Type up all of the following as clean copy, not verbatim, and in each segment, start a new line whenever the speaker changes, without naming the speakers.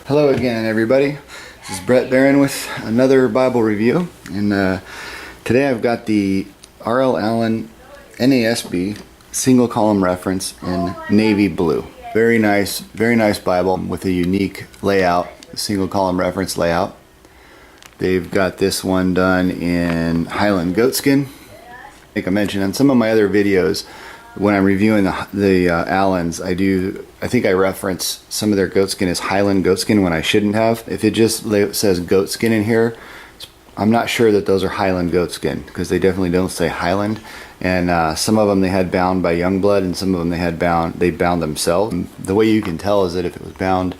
Hello again, everybody. This is Brett Barron with another Bible review, and today I've got the R.L. Allan NASB Single Column Reference in Navy Blue. Very nice Bible with a unique layout, single column reference layout. They've got this one done in Highland Goatskin. Like I mentioned on some of my other videos, when I'm reviewing the Allans, I think I reference some of their goatskin as Highland Goatskin when I shouldn't have. If it just says goatskin in here, I'm not sure that those are Highland Goatskin, because they definitely don't say Highland. And some of them they had bound by Youngblood, and some of them they bound themselves. And the way you can tell is that if it was bound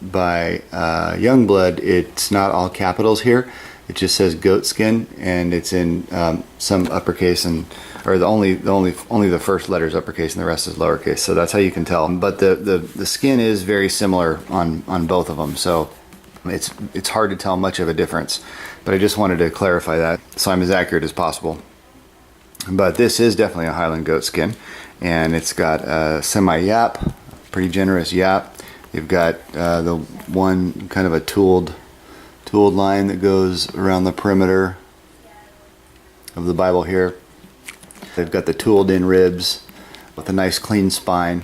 by Youngblood, it's not all capitals here. It just says goatskin, and it's in some uppercase, or only the first letter is uppercase and the rest is lowercase. So that's how you can tell. But the skin is very similar on both of them, so it's hard to tell much of a difference. But I just wanted to clarify that so I'm as accurate as possible. But this is definitely a Highland Goatskin, and it's got a semi-yap, pretty generous yap. You've got the one kind of a tooled line that goes around the perimeter of the Bible here. They've got the tooled in ribs with a nice clean spine.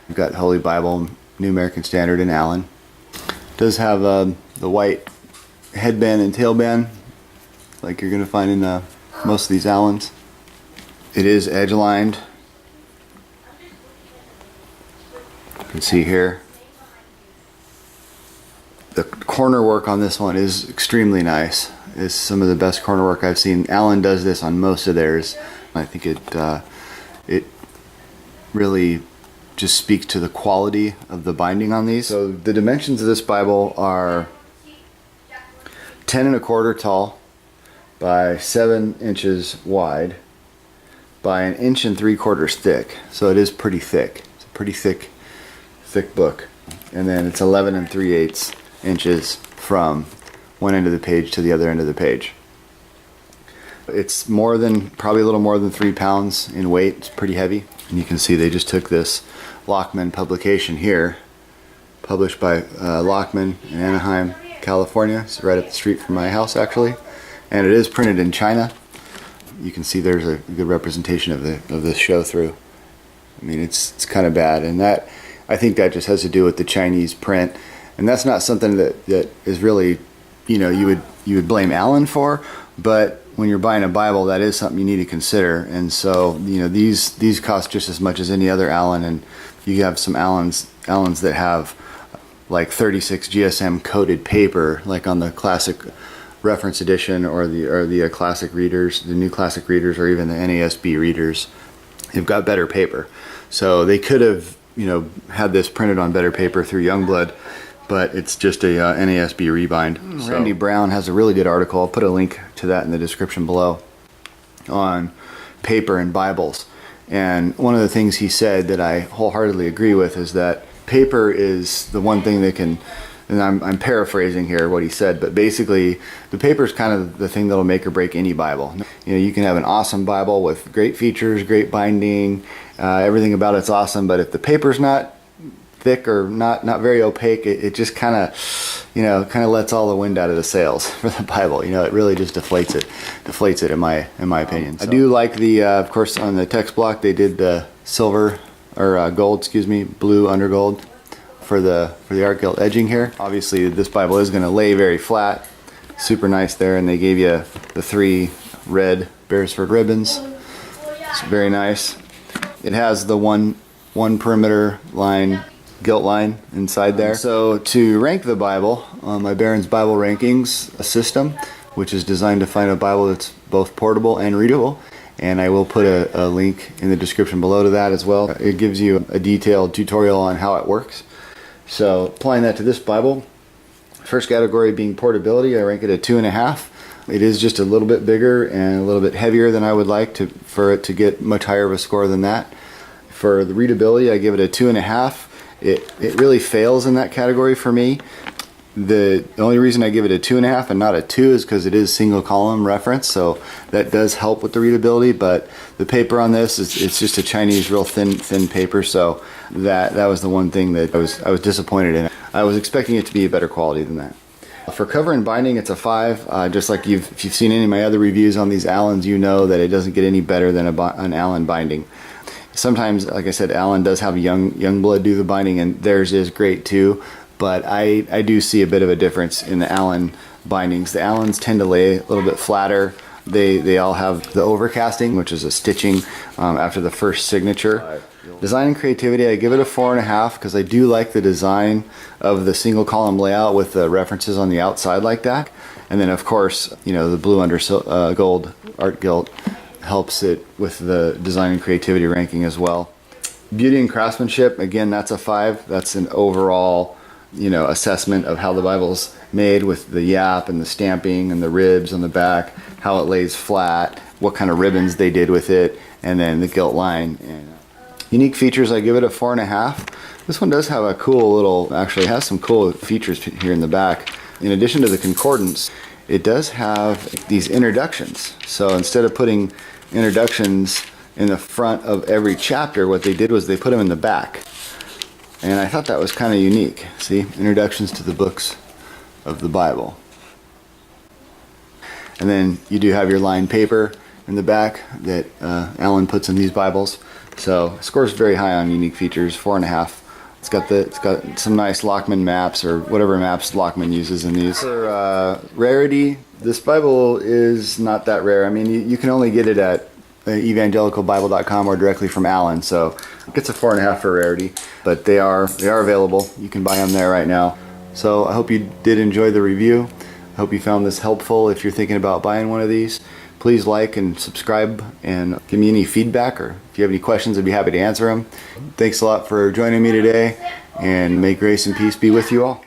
You've got Holy Bible, New American Standard, and Allan. It does have the white headband and tailband like you're going to find in most of these Allans. It is edge lined. You can see here. The corner work on this one is extremely nice. It's some of the best corner work I've seen. Allan does this on most of theirs. I think it really just speaks to the quality of the binding on these. So the dimensions of this Bible are 10 1/4 tall by 7 inches wide by 1 3/4 inches thick. So it is pretty thick. It's a pretty thick book. And then it's 11 3/8 inches from one end of the page to the other end of the page. It's probably a little more than 3 pounds in weight. It's pretty heavy. And you can see they just took this Lockman publication here, published by Lockman in Anaheim, California. It's right up the street from my house, actually. And it is printed in China. You can see there's a good representation of the show through. I mean, it's kind of bad, and I think that just has to do with the Chinese print. And that's not something that is really, you would blame Allan for, but when you're buying a Bible, that is something you need to consider. And so, these cost just as much as any other Allan, and you have some Allans that have like 36 GSM coated paper, like on the classic reference edition or the classic readers, the new classic readers, or even the NASB readers. They've got better paper, so they could have had this printed on better paper through Youngblood, but it's just a NASB rebind. So Randy Brown has a really good article. I'll put a link to that in the description below on paper and Bibles. And one of the things he said that I wholeheartedly agree with is that paper is the one thing that can, and I'm paraphrasing here what he said, but basically the paper is kind of the thing that'll make or break any Bible. You can have an awesome Bible with great features, great binding, everything about it's awesome, but if the paper's not thick or not very opaque, it just kind of lets all the wind out of the sails for the Bible. It really just deflates it in my opinion. So I do like of course on the text block they did the silver or gold, blue undergold for the art gilt edging here. Obviously this Bible is going to lay very flat, super nice there, and they gave you the 3 red Beresford ribbons. It's very nice. It has the one perimeter line, gilt line inside there. So to rank the Bible on my Barron's Bible Rankings system, which is designed to find a Bible that's both portable and readable, and I will put a link in the description below to that as well. It gives you a detailed tutorial on how it works. So applying that to this Bible, first category being portability, I rank it at 2.5. It is just a little bit bigger and a little bit heavier than I would like for it to get much higher of a score than that. For the readability, I give it a 2.5. It really fails in that category for me. The only reason I give it a 2.5 and not a 2 is because it is single column reference, so that does help with the readability. But the paper on this is, it's just a Chinese real thin paper, so that was the one thing that I was disappointed in. I was expecting it to be a better quality than that. For cover and binding, it's a 5. Just like if you've seen any of my other reviews on these Allans, you know that it doesn't get any better than an Allan binding. Sometimes, like I said, Allan does have young blood do the binding, and theirs is great too. But I do see a bit of a difference in the Allan bindings. The Allans tend to lay a little bit flatter. They all have the overcasting, which is a stitching after the first signature. Design and creativity, I give it a 4.5 because I do like the design of the single column layout with the references on the outside like that. And then of course, you know, the blue under gold art gilt helps it with the design and creativity ranking as well. Beauty and craftsmanship, again, that's a 5. That's an overall, you know, assessment of how the Bible's made with the yap and the stamping and the ribs on the back, how it lays flat, what kind of ribbons they did with it, and then the gilt line. And unique features, I give it a 4.5. This one does have a cool little, actually has some cool features here in the back. In addition to the concordance, it does have these introductions. So instead of putting introductions in the front of every chapter, what they did was they put them in the back. And I thought that was kind of unique. See, introductions to the books of the Bible. And then you do have your lined paper in the back that Allan puts in these Bibles. So it scores very high on unique features, 4.5. It's got some nice Lockman maps or whatever maps Lockman uses in these. For rarity, this Bible is not that rare. I mean, you can only get it at evangelicalbible.com or directly from Allan, so it gets a 4.5 for rarity. But they are available. You can buy them there right now. So I hope you did enjoy the review. I hope you found this helpful. If you're thinking about buying one of these, please like and subscribe and give me any feedback, or if you have any questions, I'd be happy to answer them. Thanks a lot for joining me today, and may grace and peace be with you all.